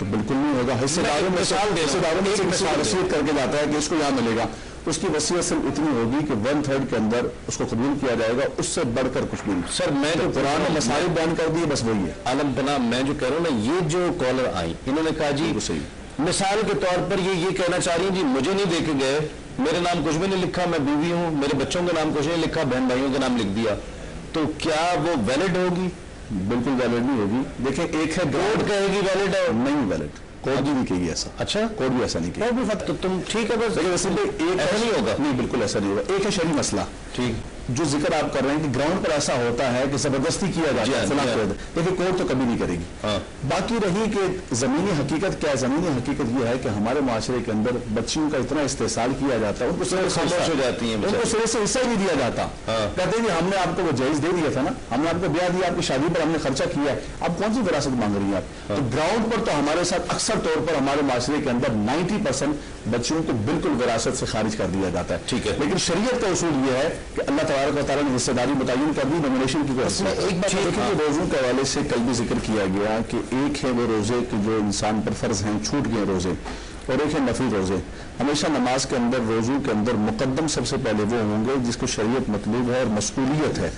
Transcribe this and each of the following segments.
تو بالکل نہیں ہوگا. حصے داروں میں وصیت کر کے جاتا ہے کہ اس کو یہاں ملے گا, اس کی وصیت صرف اتنی ہوگی کہ 1/3 کے اندر اس کو قبول کیا جائے گا, اس سے بڑھ کر کچھ نہیں. سر میں جو قرآن نے مسائل بیان کر دیے, بس وہی ہے. عالم پناہ میں جو کہہ رہا ہوں نا, یہ جو کالر آئی انہوں نے کہا جی مثال کے طور پر یہ کہنا چاہ رہی ہیں جی مجھے نہیں دے کے گئے, میرے نام کچھ بھی نہیں لکھا, میں بیوی ہوں, میرے بچوں کے نام کچھ نہیں لکھا, بہن بھائیوں کے نام لکھ دیا, تو کیا وہ ویلڈ ہوگی؟ بالکل ویلڈ نہیں ہوگی. دیکھیں ایک ہے کورٹ کہے گی ویلڈ ہے, نہیں ویلڈ, کورٹ بھی نہیں کہے گی ایسا. اچھا کورٹ بھی ایسا نہیں کہے گی. تو تم ٹھیک ہے بس, لیکن ویسے ایک ایسا نہیں ہوگا. نہیں بالکل ایسا نہیں ہوگا. ایک ہے شرعی مسئلہ, ٹھیک جو ذکر آپ کر رہے ہیں کہ گراؤنڈ پر ایسا ہوتا ہے کہ زبردستی کیا جاتا ہے فلاں کو, لیکن کورٹ تو کبھی نہیں کرے گی. باقی رہی کہ زمینی حقیقت کیا ہے, زمینی حقیقت یہ ہے کہ ہمارے معاشرے کے اندر بچیوں کا اتنا استحصال کیا جاتا ہے, ان کو خاموش ہو جاتی ہیں, ان کو سرے سے حصہ نہیں دیا جاتا. کہتے ہیں کہ ہم نے آپ کو وہ جائز دے دیا تھا نا, ہم نے آپ کو بیاہ دیا, آپ کی شادی پر ہم نے خرچہ کیا ہے, اب کون سی وراثت مانگ رہی ہیں آپ؟ تو گراؤنڈ پر تو ہمارے ساتھ اکثر طور پر ہمارے معاشرے کے اندر 90% بچیوں کو بالکل وراثت سے خارج کر دیا جاتا ہے. ٹھیک ہے, لیکن شریعت کا اصول یہ ہے کہ اللہ تبارک و تعالیٰ نے حصہ داری متعین کر دی نامینیشن کی. ایک بات دیکھیں کہ روزوں کے حوالے سے کل بھی ذکر کیا گیا کہ ایک ہے وہ روزے کہ جو انسان پر فرض ہیں, چھوٹ گئے روزے, اور ایک ہے نفلی روزے. ہمیشہ نماز کے اندر روزوں کے اندر مقدم سب سے پہلے وہ ہوں گے جس کو شریعت مطلوب ہے اور مسئولیت ہے,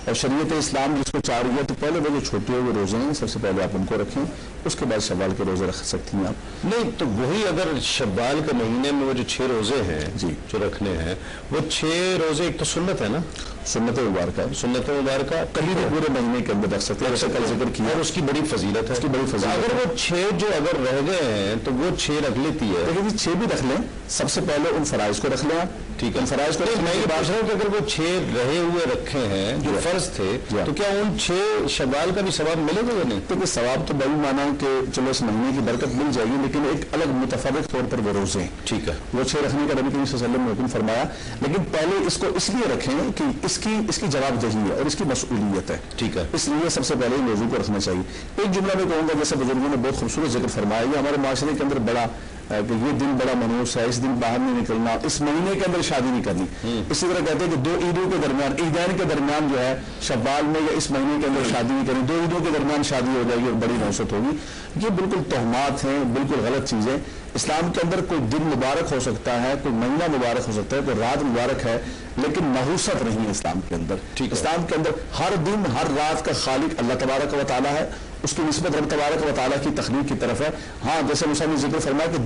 اور شریعت اسلام جس کو چاہ رہی ہے. تو پہلے وہ جو چھوٹے ہوئے روزے ہیں سب سے پہلے آپ ان کو رکھیں, اس کے بعد شوال کے روزے رکھ سکتی ہیں آپ. نہیں تو وہی اگر شوال کے مہینے میں وہ جو 6 روزے ہیں جی جو رکھنے ہیں, وہ 6 روزے ایک تو سنت ہے نا, سنت مبارکہ, سنت مبارکہ کبھی بھی پورے مہینے کے اندر رکھ سکتے ہیں, کل ذکر کیا, اور اس کی بڑی فضیلت ہے. اس کی بڑی فضیلت. اگر وہ 6 جو اگر رہ گئے ہیں تو وہ 6 رکھ لیتی ہے. لیکن 6 بھی رکھ لیں, سب سے پہلے ان فرائض کو رکھ لیں آپ. ٹھیک ہے, ان فرائض کو میں یہ پوچھ رہا ہوں کہ اگر وہ 6 رہے ہوئے رکھے ہیں جو فرض تھے, تو کیا ان 6 شوال کا بھی ثواب ملے گا یا نہیں؟ کیونکہ ثواب تو بڑی مانا کہ چلو اس مہینے کی برکت مل جائے گی, لیکن ایک الگ متفرق طور پر وہ روزے ہیں. ٹھیک ہے, وہ 6 رکھنے کا نبی کریم صلی اللہ علیہ وسلم نے حکم فرمایا, لیکن پہلے اس کو اس لیے رکھیں کہ اس کی جواب دہی ہے اور اس کی مسئولیت ہے. ٹھیک ہے, اس لیے سب سے پہلے ان روزوں کو رکھنا چاہیے. ایک جملہ میں کہوں گا, جیسے بزرگوں نے بہت خوبصورت ذکر فرمایا, یہ ہمارے معاشرے کے اندر بڑا کہ یہ دن بڑا منحوس ہے, اس دن باہر نہیں نکلنا, اس مہینے کے اندر شادی نہیں کرنی. اسی طرح کہتے ہیں کہ 2 عیدوں کے درمیان, عیدین کے درمیان جو ہے شوال میں یا اس مہینے کے اندر شادی نہیں کرنی, 2 عیدوں کے درمیان شادی ہو جائے گی اور بڑی نحوست ہوگی. یہ بالکل توہمات ہیں, بالکل غلط چیزیں. اسلام کے اندر کوئی دن مبارک ہو سکتا ہے, کوئی مہینہ مبارک ہو سکتا ہے, کوئی رات مبارک ہے, لیکن نحوست نہیں ہے اسلام کے اندر. اسلام کے اندر ہر دن ہر رات کا خالق اللہ تبارک و تعالیٰ ہے, اس کی نسبت رب تبارک و تعالیٰ کی تخلیق کی طرف ہے. ہاں جیسے موسیٰ نے ذکر فرمایا کہ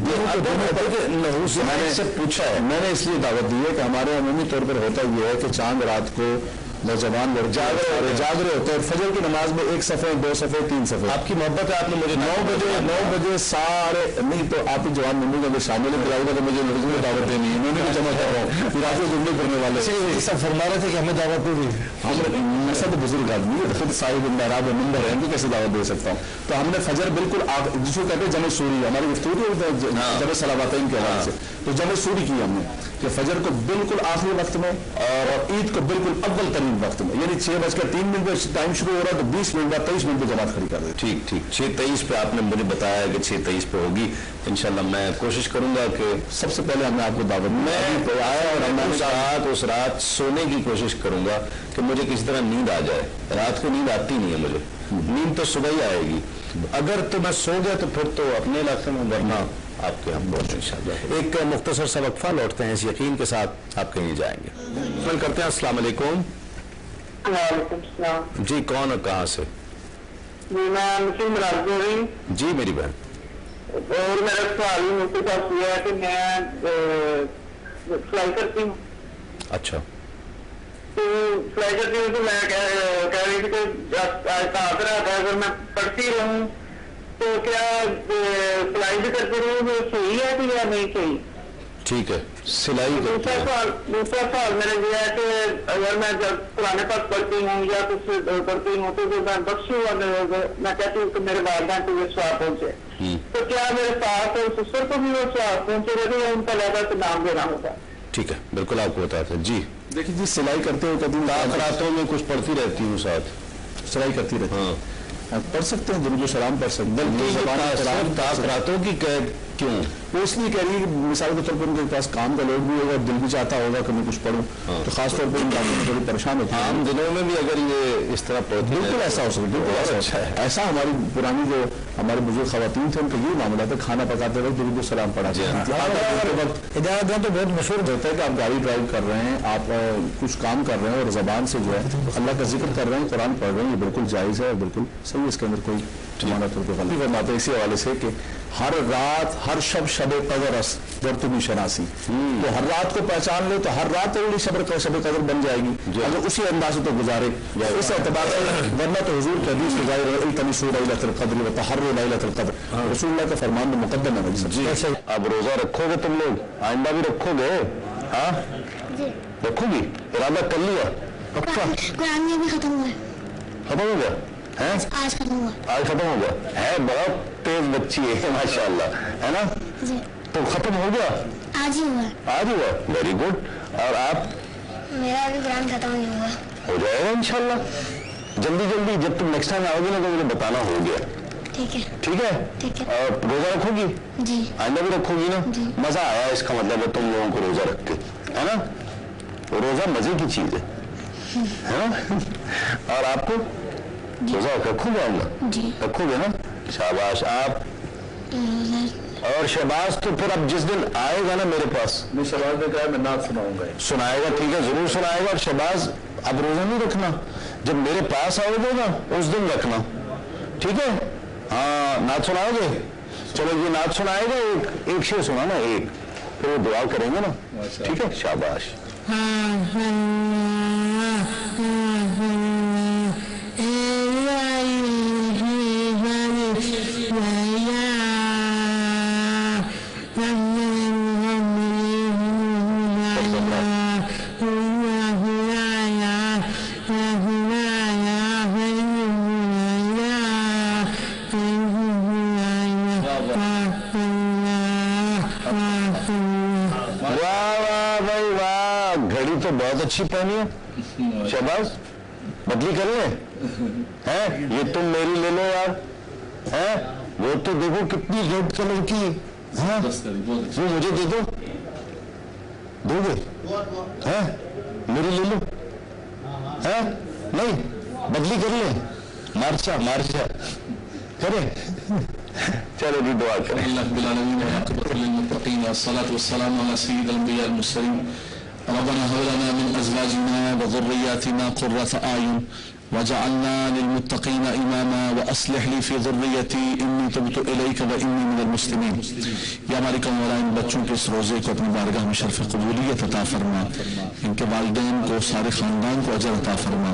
پوچھا ہے, میں نے اس لیے دعوت دی ہے کہ ہمارے عمومی طور پر ہوتا یہ ہے کہ چاند رات کو نوجوان لوگ جاگ رہے ہوتے ہیں, فجر کی نماز میں 1 صفحے 2 صفحے 3 صفحے. آپ کی محبت ہے, آپ نے مجھے 9 بجے سارے نہیں تو آپ کی جوان ممبئی کا شامل ہے کہ مجھے لڑکیوں کو دعوت دینی ہے, میں نے بھی جمع کر رہا ہوں, پھر آپ کو جملے کرنے والے سب فرما رہے تھے کہ ہمیں دعوت دے دی. ہم سب بزرگ آدمی ہے, خود صاحب محراب ممبر ہیں, تو کیسے دعوت دے سکتا ہوں. تو ہم نے فجر بالکل جس کو کہتے ہیں جمع سوری, ہماری گفتگو جمع صلواتین کے حوالے سے, تو جمع سوری کی ہم نے کہ فجر کو بالکل آخری وقت میں اور عید کو بالکل اول ترین وقت میں, یعنی 6:03 پہ ٹائم شروع ہو رہا ہے تو 20 منٹ بعد 23 منٹ پہ جماعت کھڑی کر دیں. ٹھیک 6:23 پہ آپ نے مجھے بتایا کہ 6:23 پہ ہوگی. انشاءاللہ میں کوشش کروں گا کہ سب سے پہلے ہم نے آپ کو دعوت میں آیا, اور میں اس رات سونے کی کوشش کروں گا کہ مجھے کسی طرح نیند آ جائے. رات کو نیند آتی نہیں ہے مجھے, نیند تو صبح ہی آئے گی. اگر تو میں سو گیا تو پھر تو اپنے علاقے میں, ورنہ آپ کے ہم بہت انشاءاللہ. ایک مختصر سا وقفہ, لوٹتے ہیں اس یقین کے ساتھ آپ کہیں جائیں گے. فون کرتے ہیں. السلام علیکم. وعلیکم السلام. جی کون اور کہاں سے؟ جی میں مسلم راضی ہو رہی. جی میری بہن. اور میرا سوال ہی مجھ سے پاس یہ ہے کہ میں فلائی کرتی ہوں. اچھا. تو فلائی کرتی ہوں تو میں کہہ رہی تھی کہ آتا رہتا ہے, اگر میں پڑھتی رہوں تو کیا فلائی بھی کرتی رہوں تو صحیح ہے کہ یا نہیں صحیح؟ ٹھیک ہے. سلائی. دوسرا سوال میرا یہ ہے کہ اگر میں جب قرآن پاک پڑھتی ہوں یا کچھ پڑھتی ہوں تو جو میں بخشوں میں کہتی ہوں کہ میرے والدین کو یہ سواب پہنچے, تو کیا میرے ساتھ سسر کو بھی وہ سواب پہنچے گا یا ان کا لہٰذا نام دینا ہوگا؟ ٹھیک ہے, بالکل آپ کو بتاتے ہیں. جی دیکھیے جی, سلائی کرتے ہو کبھی راتوں میں کچھ پڑھتی رہتی ہوں, ساتھ سلائی کرتی رہتی. ہاں پڑھ سکتے ہیں, درود و سلام پڑھ سکتے ہیں. راتوں کی کیوں؟ وہ اس لیے کہہ رہی ہے کہ مثال کے طور پر ان کے پاس کام کا لوڈ بھی ہوگا، دل بھی چاہتا ہوگا کہ میں کچھ پڑھوں، تو خاص طور پر ان کا تھوڑی پریشان ہوتی ہے. عام دنوں میں بھی اگر یہ اس طرح پڑھتی ہے بالکل ایسا ہو سکتا ہے، بالکل اچھا ہے. ایسا ہماری پرانی جو ہمارے بزرگ خواتین تھے ان کا یہ معاملہ تھا، کھانا پکاتے وقت درود السلام پڑھا جاتا وقت. ہدایت تو بہت مشہور ہوتا ہے کہ آپ گاڑی ڈرائیو کر رہے ہیں، آپ کچھ کام کر رہے ہیں اور زبان سے جو ہے اللہ کا ذکر کر رہے ہیں، قرآن پڑھ رہے ہیں، یہ بالکل جائز ہے اور بالکل صحیح ہے، اس کے اندر کوئی مانا طور پہ غلطی فرماتے اسی حوالے سے کہ ہر رات ہر شب قدر است در تمہیں شناسی، تو ہر رات کو پہچان لے تو ہر رات اگلی شب قدر بن جائے گی اگر اسی انداز سے تو گزارے. اس اعتبار سے ورنہ تو حضور کے حدیث کے ظاہر التمسوا لیلۃ القدر وتحروا لیلۃ القدر، رسول اللہ کا فرمان میں مقدم ہے. جی اب روزہ رکھو گے تم لوگ، آئندہ بھی رکھو گے؟ ہاں رکھو گی؟ ارادہ کر لیا؟ قرآن میں بھی ختم ہوا، ختم ہو گیا؟ آج ختم ہوا. آج ختم ہو گیا ہے؟ بہت تیز بچی ہے ماشاء اللہ، ہے نا؟ جی تو ختم ہو گیا؟ آج ہی ہوا. آج ہوا؟ Very good. اور آپ؟ میرا ابھی قرآن ختم نہیں ہوا. ہو جائے گا انشاءاللہ جلدی جلدی. جب تم نیکسٹ ٹائم آؤ گے نا تو مجھے بتانا ہو گیا. ٹھیک ہے ٹھیک ہے؟ ٹھیک ہے. اور روزہ رکھو گی؟ جی آئندہ بھی رکھو گی نا؟ مزہ آیا اس کا مطلب ہے تم لوگوں کو روزہ رکھ کے، ہے نا؟ روزہ مزے کی چیز ہے نا؟ اور آپ کو روزہ رکھو گے؟ اللہ جی رکھو گے نا؟ شاباش. آپ؟ اور شہباز تو پھر اب جس دن آئے گا نا میرے پاس، میں شہباز نے کہا میں نعت سناؤں گا. سنائے گا، ٹھیک ہے ضرور سنائے گا. اور شہباز اب روزہ نہیں رکھنا، جب میرے پاس آؤ گے نا اس دن رکھنا، ٹھیک ہے؟ ہاں نعت سناؤ گے؟ چلو یہ نعت سنائے گا، ایک شعر سنا نا، ایک پھر وہ دعا کریں گے نا، ٹھیک ہے؟ شاباش. بہت اچھی پہنی ہے شہباز، بدلی کر لیں؟ یہ تم میری لے لو یار. وہ تو دیکھو کتنی ریڈ کلر کی، وہ مجھے دے دو، دو گے؟ میری لے لو. نہیں بدلی کر لیں، مارچا کریں. چلو جی دعا کریں. اللہ بالعالمین والعاقبۃ للمتقین والصلاۃ والسلام علی سید الانبیاء المرسلین. ربنا هب لنا من ازواجنا وذرياتنا قرة اعين وجعلنا للمتقين اماما واصلح لي في ذريتي اني تبت اليك واني من المسلمين. یا مالک مولا ان بچوں کے اس روزے کو اپنی بارگاہ میں شرف قبولیت عطا فرما، ان کے والدین کو، سارے خاندان کو اجر عطا فرما.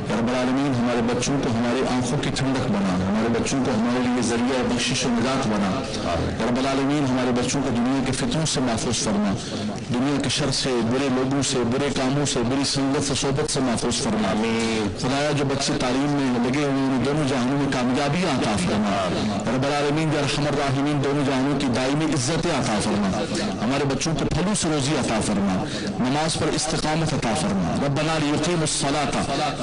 یا رب العالمین ہمارے بچوں کو ہماری آنکھوں کی ٹھنڈک بنا، ہمارے بچوں کو ہمارے لیے ذریعہ بخشش و نجات بنا. یا رب العالمین ہمارے بچوں کو دنیا کے فتنوں سے محفوظ فرما، دنیا کے شر سے، برے لوگوں سے، برے کاموں سے، بری سنگت و صحبت سے محفوظ فرما. خدایا جو بچے تعلیم میں لگے ہوئے ان دونوں جہانوں میں کامیابی عطا فرما. رب العالمین یا ارحم الراحمین دونوں جہانوں کی دائمی عزت عطا فرما. ہمارے بچوں کو پھلوں سے روزی عطا فرما، نماز پر استقامت عطا فرما. ربنا لیقیموا الصلاۃ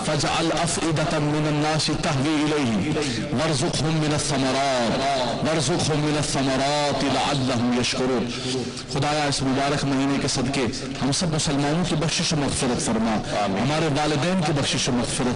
فاجعل افئدة من الناس تهوی الیہم وارزقهم من الثمرات لعلهم یشکرون. خدایا اس مبارک مہینے کے صدقے ہم سب مسلمانوں کی بخشش و مغفرت فرما، ہمارے والدین کی بخشش و مغفرت